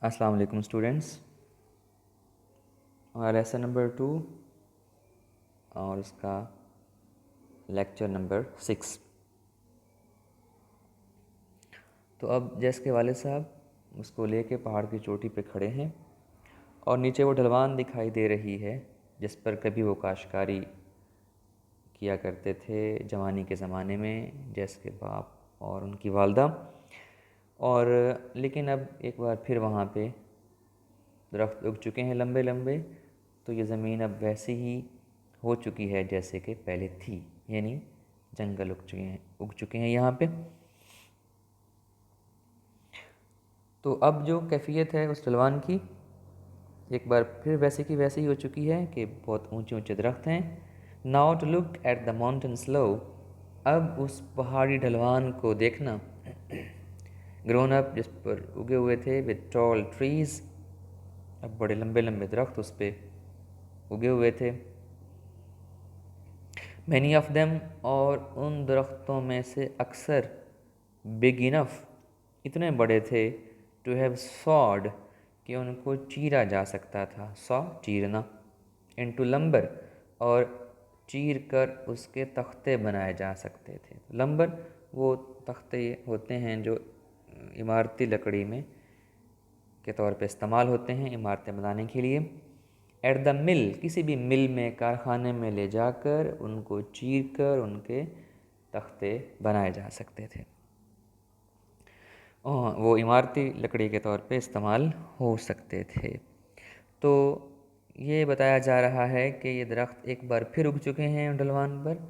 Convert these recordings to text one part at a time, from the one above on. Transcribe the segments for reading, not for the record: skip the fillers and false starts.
अस्सलाम वालेकुम स्टूडेंट्स। हमारा लेसन नंबर 2 और उसका लेक्चर नंबर 6। तो अब जैस के वाले साहब उसको लेके पहाड़ की चोटी पे खड़े हैं और नीचे वो ढलवान दिखाई दे रही है जिस पर कभी वो काश्तकारी किया करते थे जवानी के ज़माने में, जैस के बाप और उनकी वालदा। और लेकिन अब एक बार फिर वहाँ पे दरख्त उग चुके हैं लंबे लंबे, तो ये ज़मीन अब वैसी ही हो चुकी है जैसे कि पहले थी, यानी जंगल उग चुके हैं यहाँ पे। तो अब जो कैफियत है उस ढलवान की एक बार फिर वैसे की वैसे ही हो चुकी है कि बहुत ऊंचे ऊंचे दरख्त हैं। Now to look at the mountain slope, अब उस पहाड़ी ढलवान को देखना। ग्रोन अप, जिस पर उगे हुए थे विद टॉल ट्रीज, अब बड़े लंबे लंबे दरख्त उस पर उगे हुए थे। मैनी ऑफ देम, और उन दरख्तों में से अक्सर बिग इनफ, इतने बड़े थे, टू हैव सॉड, कि उनको चीरा जा सकता था। सॉ चीरना, इनटू लंबर, और चीर कर उसके तख्ते बनाए जा सकते थे। लंबर वो तख्ते होते हैं जो इमारती लकड़ी में के तौर पे इस्तेमाल होते हैं इमारतें बनाने के लिए। एट द मिल, किसी भी मिल में, कारखाने में ले जाकर उनको चीर कर उनके तख्ते बनाए जा सकते थे। वो इमारती लकड़ी के तौर पे इस्तेमाल हो सकते थे। तो ये बताया जा रहा है कि ये दरख्त एक बार फिर उग चुके हैं ढलवान पर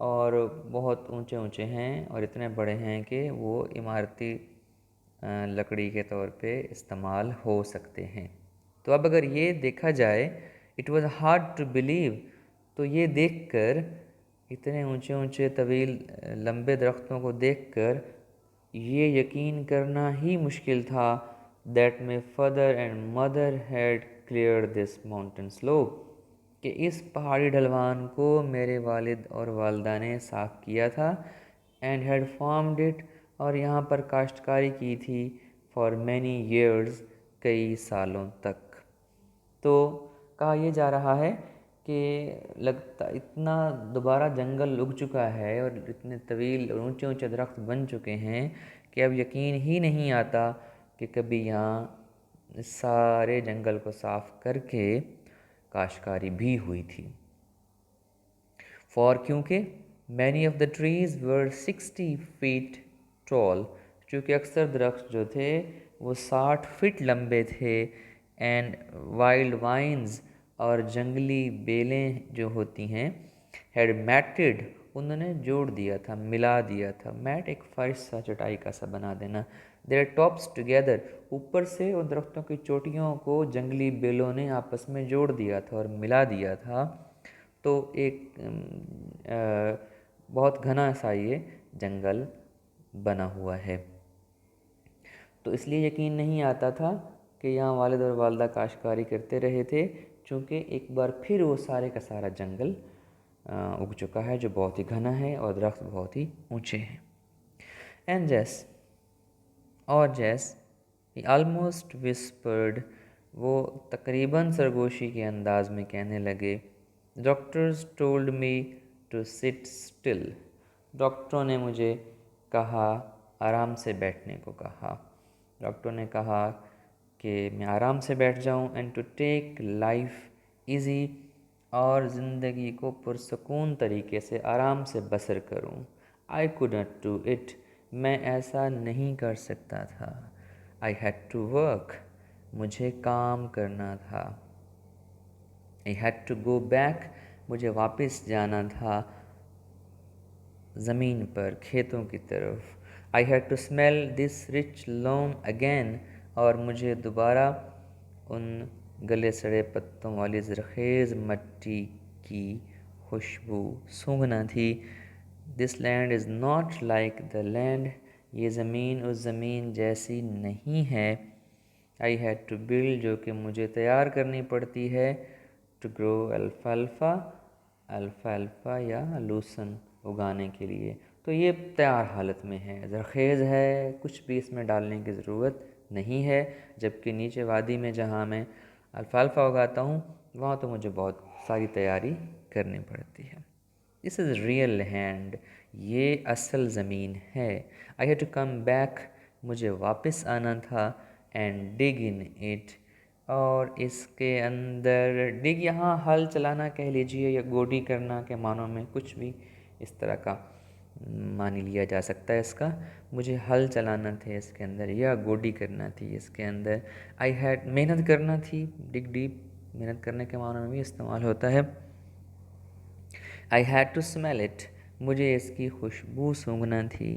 और बहुत ऊंचे ऊंचे हैं और इतने बड़े हैं कि वो इमारती लकड़ी के तौर पे इस्तेमाल हो सकते हैं। तो अब अगर ये देखा जाए, it was hard to believe, तो ये देखकर, इतने ऊंचे ऊंचे तवील लंबे दरख्तों को देखकर ये यकीन करना ही मुश्किल था that my father and mother had clear this mountain slope, कि इस पहाड़ी ढलवान को मेरे वालिद और वालदा ने साफ़ किया था। एंड हैड फार्म्ड इट, और यहाँ पर काश्तकारी की थी, फॉर मैनी ईयर्स, कई सालों तक। तो कहा यह जा रहा है कि लगता इतना दोबारा जंगल उग चुका है और इतने तवील और ऊंचे ऊंचे दरख्त बन चुके हैं कि अब यकीन ही नहीं आता कि कभी यहाँ सारे जंगल को साफ़ करके काश्तकारी भी हुई थी। फॉर, क्योंकि many of the trees were 60 feet tall, क्योंकि अक्सर दरख्त जो थे वो 60 फीट लंबे थे। एंड वाइल्ड वाइन्स, और जंगली बेलें जो होती हैं, हैड मैटेड, उन्होंने जोड़ दिया था, मिला दिया था। मैट एक फर्श सा, चटाई का सा बना देना। देयर टॉप्स टुगेदर, ऊपर से उन दरख्तों की चोटियों को जंगली बेलों ने आपस में जोड़ दिया था और मिला दिया था। तो एक बहुत घना सा ये जंगल बना हुआ है। तो इसलिए यकीन नहीं आता था कि यहाँ वालिद और वालदा काश्तकारी करते रहे थे, चूँकि एक बार फिर वो सारे का सारा जंगल उग चुका है जो बहुत ही घना है और दरख्त बहुत ही ऊंचे हैं। एंड जैस, और जैस, आलमोस्ट विस्पर्ड, वो तकरीबन सरगोशी के अंदाज में कहने लगे, doctors told me to sit still, डॉक्टरों ने मुझे कहा, आराम से बैठने को कहा। डॉक्टर ने कहा कि मैं आराम से बैठ जाऊं, and to take life easy, और ज़िंदगी को पुरसकून तरीके से आराम से बसर करूं। I could not do it, मैं ऐसा नहीं कर सकता था। आई हैड टू वर्क, मुझे काम करना था। I had to go back, मुझे वापस जाना था ज़मीन पर, खेतों की तरफ। I had to smell this rich loam again, और मुझे दोबारा उन गले सड़े पत्तों वाली ज़रख़ेज़ मट्टी की खुशबू सूंघना थी। This land is not like the land, ये ज़मीन उस ज़मीन जैसी नहीं है। आई हैड टू बिल्ड, जो कि मुझे तैयार करनी पड़ती है, टू ग्रो अल्फ़ाल्फ़ा, अल्फ़ाल्फ़ा या लूसन उगाने के लिए, तो ये तैयार हालत में है, ज़रख़ेज़ है, कुछ भी इसमें डालने की ज़रूरत नहीं है। जबकि नीचे वादी में जहाँ मैं अल्फ़ाल्फ़ा उगाता हूँ वहाँ तो मुझे बहुत सारी तैयारी करनी पड़ती है। दिस इज़ रियल लैंड, ये असल ज़मीन है। I had to come back, मुझे वापस आना था, एंड डिग इन इट, और इसके अंदर डिग यहाँ हल चलाना कह लीजिए या गोडी करना के मानों में, कुछ भी इस तरह का मान लिया जा सकता है इसका। मुझे हल चलाना था इसके अंदर या गोडी करना थी इसके अंदर। आई हैड, मेहनत करना थी, डिग डीप मेहनत करने के मानों में भी इस्तेमाल होता है। I had to smell it, मुझे इसकी खुशबू सूंघना थी।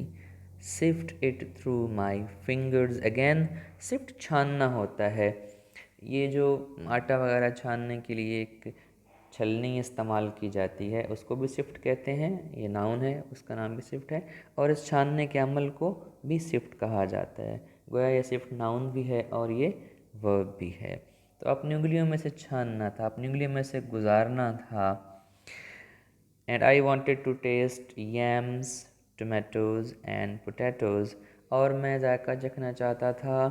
Sift it through my fingers again, sift छानना होता है। ये जो आटा वगैरह छानने के लिए एक छलनी इस्तेमाल की जाती है उसको भी सिफ्ट कहते हैं, ये नाउन है, उसका नाम भी सिफ्ट है। और इस छानने के अमल को भी सिफ्ट कहा जाता है। गोया ये सिफ्ट नाउन भी है और ये वर्ब भी है। तो अपनी उंगलियों में से छानना था, अपनी उंगलियों में से गुजारना था। And I wanted to taste yams, tomatoes and potatoes, और मैं जायका चखना चाहता था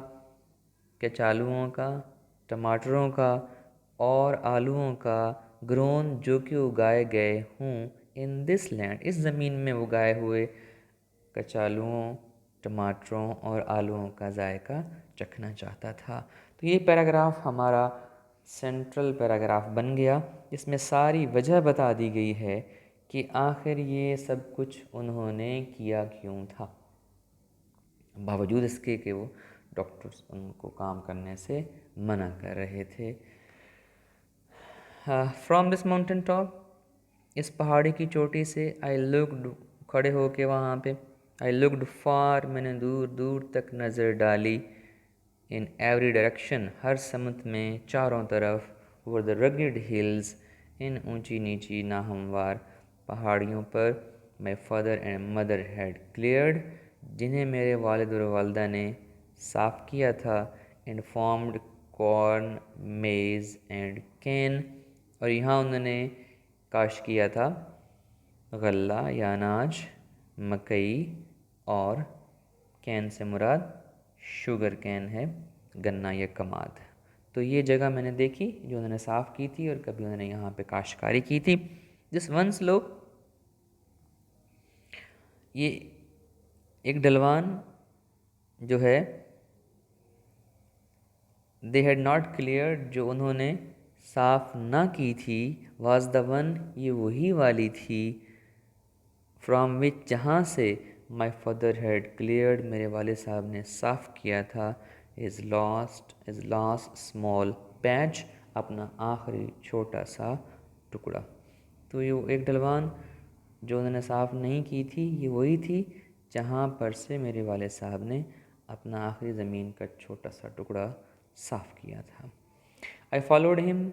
कचालुओं का, टमाटरों का और आलूओं का, ग्रोन जो कि उगाए गए हों इन दिस लैंड, इस ज़मीन में उगाए हुए कचालुओं, टमाटरों और आलूओं का जायका चखना चाहता था। तो ये पैराग्राफ हमारा सेंट्रल पैराग्राफ बन गया, जिसमें सारी वजह बता दी गई है कि आखिर ये सब कुछ उन्होंने किया क्यों था, बावजूद इसके कि वो डॉक्टर्स उनको काम करने से मना कर रहे थे। फ्रॉम दिस माउंटेन टॉप, इस पहाड़ी की चोटी से, आई लुक्ड, खड़े होके वहाँ पे, आई लुक्ड फार, मैंने दूर दूर तक नज़र डाली, इन एवरी डायरेक्शन, हर समत में, चारों तरफ, ओवर द रगेड हिल्स, इन ऊंची नीची नाहमवार पहाड़ियों पर, my father and mother had cleared, जिन्हें मेरे वालिद और वालदा ने साफ़ किया था, एंड फॉर्म्ड कॉर्न, मेज़ एंड कैन, और यहाँ उन्होंने काश किया था गल्ला या अनाज, मकई और can say Murad sugar cane है, गन्ना या कमाद। तो ये जगह मैंने देखी जो उन्होंने साफ़ की थी और कभी उन्होंने यहाँ पे काश्तकारी की थी। जिस वंस लोग, ये एक ढलवान जो है, दे हैड नॉट क्लियर, जो उन्होंने साफ़ ना की थी, वाज द वन, ये वही वाली थी, फ्रॉम विच, जहाँ से, माई फादर हैड क्लियर्ड, मेरे वालिद साहब ने साफ़ किया था, इज़ लास्ट स्मॉल पैच, अपना आखिरी छोटा सा टुकड़ा। तो ये एक ढलवान जो उन्होंने साफ़ नहीं की थी, ये वही थी जहाँ पर से मेरे वालिद साहब ने अपना आखिरी ज़मीन का छोटा सा टुकड़ा साफ़ किया था। आई फॉलोड हिम,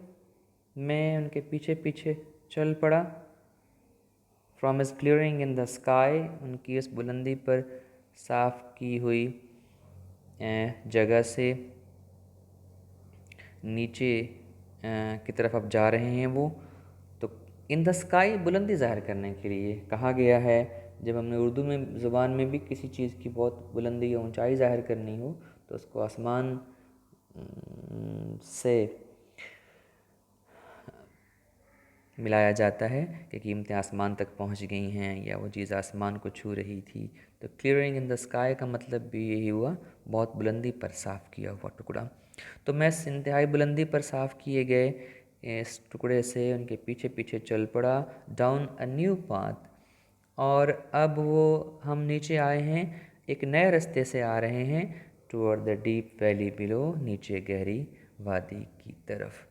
मैं उनके पीछे पीछे चल पड़ा। From his clearing in the sky, उनकी उस बुलंदी पर साफ़ की हुई जगह से नीचे की तरफ अब जा रहे हैं वो। तो इन द स्काई बुलंदी ज़ाहिर करने के लिए कहा गया है। जब हमने उर्दू में ज़ुबान में भी किसी चीज़ की बहुत बुलंदी या ऊंचाई ज़ाहिर करनी हो तो उसको आसमान से मिलाया जाता है कि कीमतें आसमान तक पहुंच गई हैं या वो चीज़ आसमान को छू रही थी। तो क्लियरिंग इन द स्काई का मतलब भी यही हुआ, बहुत बुलंदी पर साफ़ किया हुआ टुकड़ा। तो मैं इस इंतहाई बुलंदी पर साफ़ किए गए इस टुकड़े से उनके पीछे पीछे चल पड़ा, डाउन अ न्यू पाथ, और अब वो हम नीचे आए हैं, एक नए रास्ते से आ रहे हैं, toward the deep valley below, नीचे गहरी वादी की तरफ।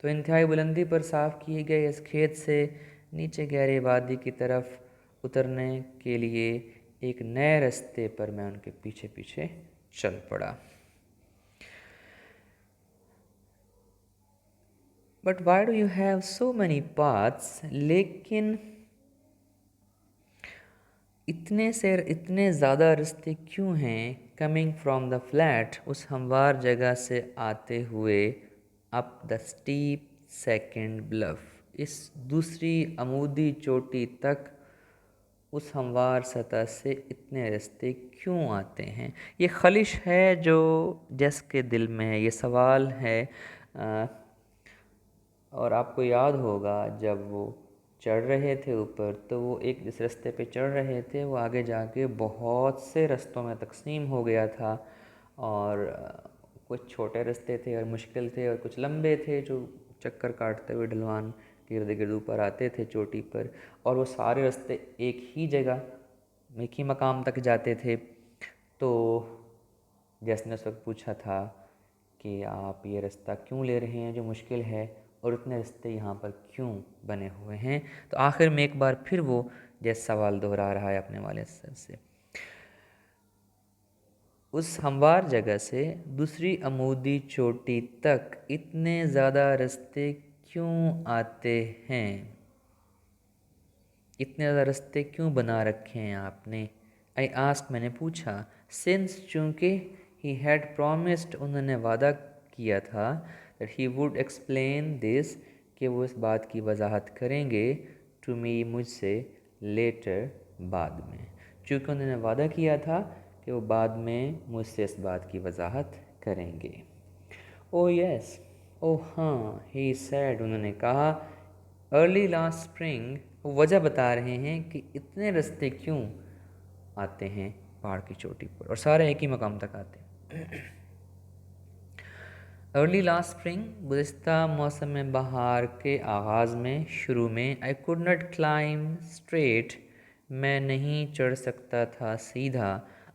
तो इंतहाई बुलंदी पर साफ़ किए गए इस खेत से नीचे गहरी वादी की तरफ उतरने के लिए एक नए रास्ते पर मैं उनके पीछे पीछे चल पड़ा। But why do you have so many paths, लेकिन इतने ज़्यादा रास्ते क्यों हैं, कमिंग फ्रॉम द फ्लैट, उस हमवार जगह से आते हुए, up the steep second bluff, इस दूसरी अमूदी चोटी तक उस हमवार सतह से इतने रास्ते क्यों आते हैं। ये खलिश है जो जस के दिल में है, ये सवाल है। अ, और आपको याद होगा जब वो चढ़ रहे थे ऊपर, तो वो एक जिस रास्ते पे चढ़ रहे थे वो आगे जाके बहुत से रास्तों में तकसीम हो गया था। और कुछ छोटे रास्ते थे और मुश्किल थे, और कुछ लंबे थे जो चक्कर काटते हुए ढलवान के इर्द गिर्द ऊपर आते थे चोटी पर। और वो सारे रास्ते एक ही जगह, एक ही मकाम तक जाते थे। तो जैसे ने उस वक्त पूछा था कि आप ये रास्ता क्यों ले रहे हैं जो मुश्किल है, और इतने रास्ते यहाँ पर क्यों बने हुए हैं। तो आखिर में एक बार फिर वो जैसे सवाल दोहरा रहा है अपने वाले सर से, उस हमवार जगह से दूसरी अमूदी चोटी तक इतने ज़्यादा रास्ते क्यों आते हैं, इतने ज़्यादा रास्ते क्यों बना रखे हैं आपने। आई आस्क, मैंने पूछा। सिंस, चूँकि ही हैड प्रॉमिस्ड, उन्होंने वादा किया था, that he would explain this, कि वो इस बात की वजाहत करेंगे, टू मी, मुझसे, लेटर, बाद में। चूँकि उन्होंने वादा किया था कि वो बाद में मुझसे इस बात की वजाहत करेंगे। ओह यस, ओह हाँ, ही सैड, उन्होंने कहा, अर्ली लास्ट स्प्रिंग, वो वजह बता रहे हैं कि इतने रास्ते क्यों आते हैं पहाड़ की चोटी पर, और सारे एक ही मकाम तक आते हैं। अर्ली लास्ट स्प्रिंग, गुज़िस्ता मौसम बहार के आगाज़ में, शुरू में, I could not climb straight, मैं नहीं चढ़ सकता था सीधा,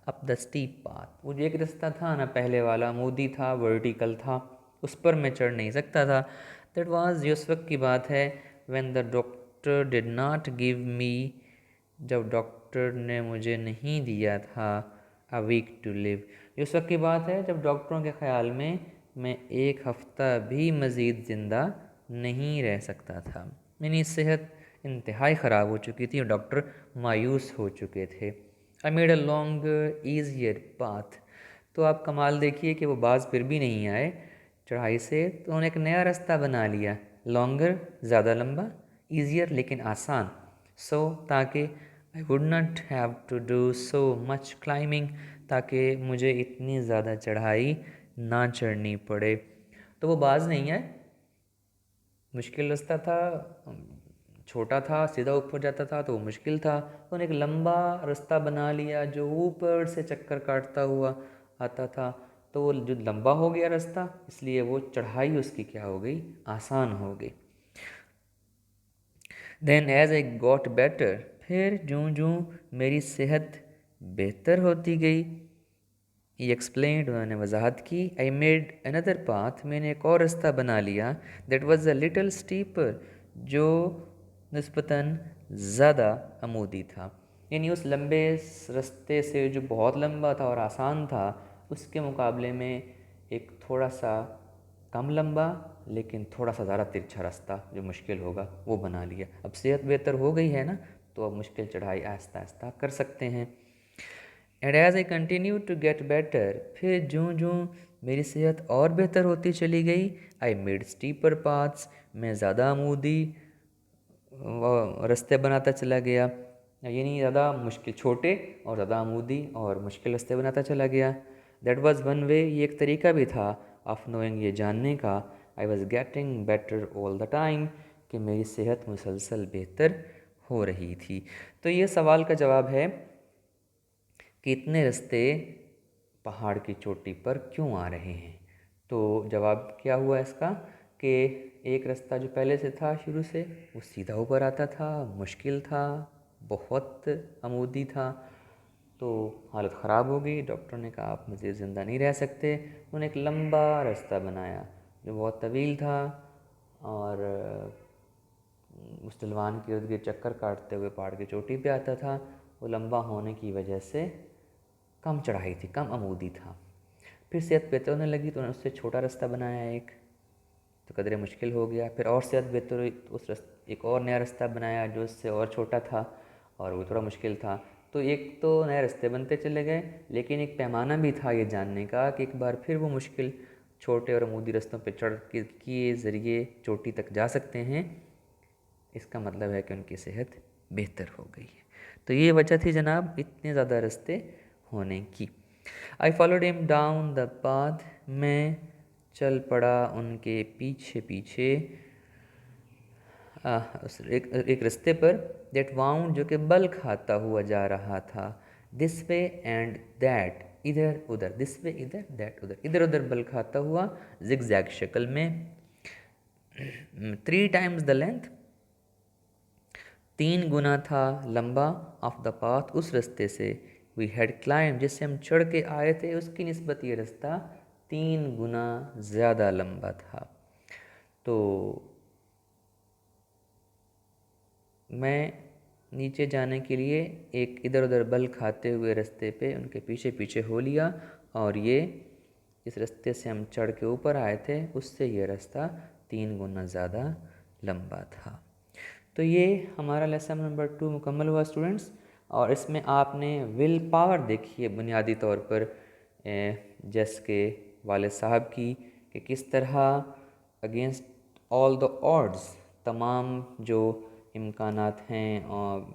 अप द स्टीप पाथ, वो जो एक रास्ता था ना पहले वाला, मोदी था, वर्टिकल था, उस पर मैं चढ़ नहीं सकता था। दैट वाज, ये उस वक्त की बात है, when the doctor did not give me, जब डॉक्टर ने मुझे नहीं दिया था, अ वीक टू लिव, ये उस वक्त की बात है जब डॉक्टरों के ख्याल में मैं एक हफ़्ता भी मज़ीद ज़िंदा नहीं रह सकता था। मेरी सेहत इंतहाई ख़राब हो चुकी थी और डॉक्टर मायूस हो चुके थे। I made a long easier path, तो आप कमाल देखिए कि वो बाज फिर भी नहीं आए चढ़ाई से, तो उन्होंने एक नया रास्ता बना लिया, लॉन्गर, ज़्यादा लंबा, ईजियर लेकिन आसान, सो ताकि I would not have to do so much climbing, ताकि मुझे इतनी ज़्यादा चढ़ाई ना चढ़नी पड़े। तो वो बाज नहीं है, मुश्किल रास्ता था, छोटा था, सीधा ऊपर जाता था तो वो मुश्किल था, तो उन्होंने एक लंबा रास्ता बना लिया जो ऊपर से चक्कर काटता हुआ आता था। तो वो जो लंबा हो गया रास्ता, इसलिए वो चढ़ाई उसकी क्या हो गई, आसान हो गई। Then as I got better, फिर जूँ जूँ मेरी सेहत बेहतर होती गई, ही एक्सप्लेन्ड, उन्होंने वजाहत की, आई मेड अनदर पाथ, मैंने एक और रास्ता बना लिया, that was a little steeper, जो निस्बतन ज़्यादा अमूदी था। यानी उस लंबे रास्ते से जो बहुत लंबा था और आसान था, उसके मुकाबले में एक थोड़ा सा कम लंबा लेकिन थोड़ा सा ज़्यादा तिरछा रास्ता जो मुश्किल होगा वो बना लिया। अब सेहत बेहतर हो गई है ना, तो अब मुश्किल चढ़ाई आहिस्ता आहिस्ता कर सकते हैं। And as I continue to get better, फिर जूँ जूँ मेरी सेहत और बेहतर होती चली गई, आई मेड स्टीपर पाथ्स, मैं ज़्यादा आमूदी रास्ते बनाता चला गया, यानी ज़्यादा मुश्किल, छोटे और ज़्यादा आमूदी और मुश्किल रास्ते बनाता चला गया। दैट वाज वन वे, ये एक तरीका भी था, ऑफ नोइंग, ये जानने का, I was getting better all the time, कि मेरी सेहत मुसलसल बेहतर हो रही थी। तो ये सवाल का जवाब है कि इतने रास्ते पहाड़ की चोटी पर क्यों आ रहे हैं। तो जवाब क्या हुआ इसका, कि एक रास्ता जो पहले से था शुरू से, वो सीधा ऊपर आता था, मुश्किल था, बहुत आमूदी था, तो हालत ख़राब हो गई। डॉक्टर ने कहा आप मज़ीद ज़िंदा नहीं रह सकते। उन्होंने एक लंबा रास्ता बनाया जो बहुत तवील था, और उस ढलवान के इर्द गिर्द चक्कर काटते हुए पहाड़ की चोटी पे आता था। वो लंबा होने की वजह से कम चढ़ाई थी, कम आमूदी था। फिर सेहत बेहतर होने लगी तो उन्होंने उससे छोटा रास्ता बनाया एक, तो कदरे मुश्किल हो गया। फिर और सेहत बेहतर हुई तो एक और नया रास्ता बनाया जो उससे और छोटा था और वो थोड़ा मुश्किल था। तो एक तो नए रास्ते बनते चले गए, लेकिन एक पैमाना भी था ये जानने का कि एक बार फिर वो मुश्किल छोटे और आमूदी रास्तों पर चढ़ के ज़रिए चोटी तक जा सकते हैं। इसका मतलब है कि उनकी सेहत बेहतर हो गई है। तो ये वजह थी जनाब इतने ज़्यादा रास्ते होने की। I followed him down the path, मैं चल पड़ा उनके पीछे पीछे एक रास्ते पर, दैट वाउंड जो कि बल खाता हुआ जा रहा था, दिस वे एंड दैट इधर उधर, दिस वे इधर दैट उधर, इधर उधर बल खाता हुआ जिगजैग शक्ल में, 3 times द लेंथ, 3 गुना था लंबा, ऑफ द पाथ उस रास्ते से, वी हैड क्लाइम जिससे हम चढ़ के आए थे उसकी निस्बत ये रास्ता 3 गुना ज़्यादा लंबा था। तो मैं नीचे जाने के लिए एक इधर उधर बल खाते हुए रास्ते पे उनके पीछे पीछे हो लिया, और ये जिस रास्ते से हम चढ़ के ऊपर आए थे उससे ये रास्ता 3 गुना ज़्यादा लंबा था। तो ये हमारा लेसन नंबर 2 मुकम्मल हुआ स्टूडेंट्स। और इसमें आपने विल पावर देखी है बुनियादी तौर पर जस के वालिद साहब की, कि किस तरह अगेंस्ट ऑल द ऑड्स, तमाम जो इम्कानात हैं और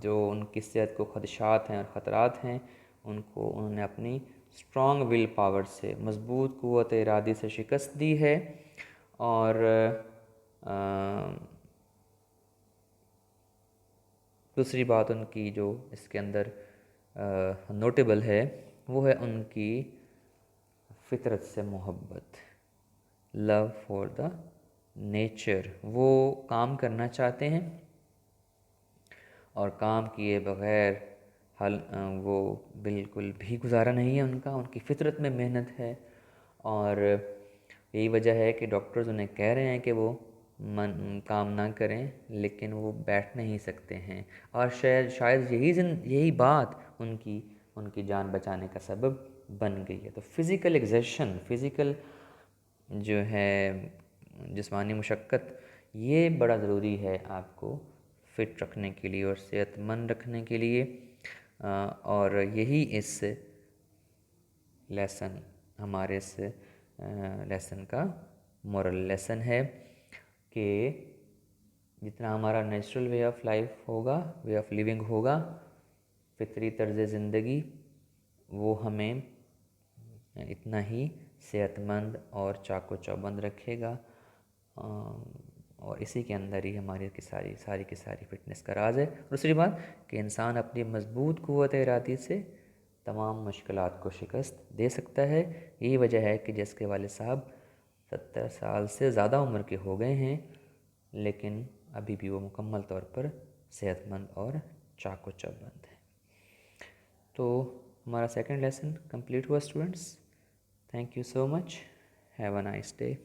जो उनकी सेहत को खदशात हैं और ख़तरात हैं, उनको उन्होंने अपनी स्ट्रॉन्ग विल पावर से, मज़बूत क़ुव्वत इरादी से शिकस्त दी है। और दूसरी बात उनकी जो इसके अंदर नोटेबल है वो है उनकी फ़ितरत से मोहब्बत, लव फॉर द नेचर। वो काम करना चाहते हैं और काम किए बग़ैर वो बिल्कुल भी गुजारा नहीं है उनका, उनकी फ़ितरत में मेहनत है। और यही वजह है कि डॉक्टर्स उन्हें कह रहे हैं कि वो काम ना करें, लेकिन वो बैठ नहीं सकते हैं। और शायद यही बात उनकी जान बचाने का सबब बन गई है। तो फ़िज़िकल एग्जर्शन, फ़िज़िकल जो है जिस्मानी मुशक्क़त, ये बड़ा ज़रूरी है आपको फ़िट रखने के लिए और सेहतमंद रखने के लिए। और यही इस लेसन हमारे इस लेसन का मोरल लेसन है कि जितना हमारा नेचुरल वे ऑफ लाइफ होगा, वे ऑफ लिविंग होगा, फितरी तर्ज ज़िंदगी, वो हमें इतना ही सेहतमंद और चाको चौबंद रखेगा। और इसी के अंदर ही हमारी की सारी फ़िटनेस का राज है। दूसरी बात कि इंसान अपनी मज़बूत क़ुव्वत इरादी से तमाम मुश्किलात को शिकस्त दे सकता है। यही वजह है कि जिसके वालिद साहब 70 साल से ज़्यादा उम्र के हो गए हैं, लेकिन अभी भी वो मुकम्मल तौर पर सेहतमंद और चाको चौबंद है। तो हमारा सेकंड लेसन कंप्लीट हुआ students. Thank you so much. Have a nice day.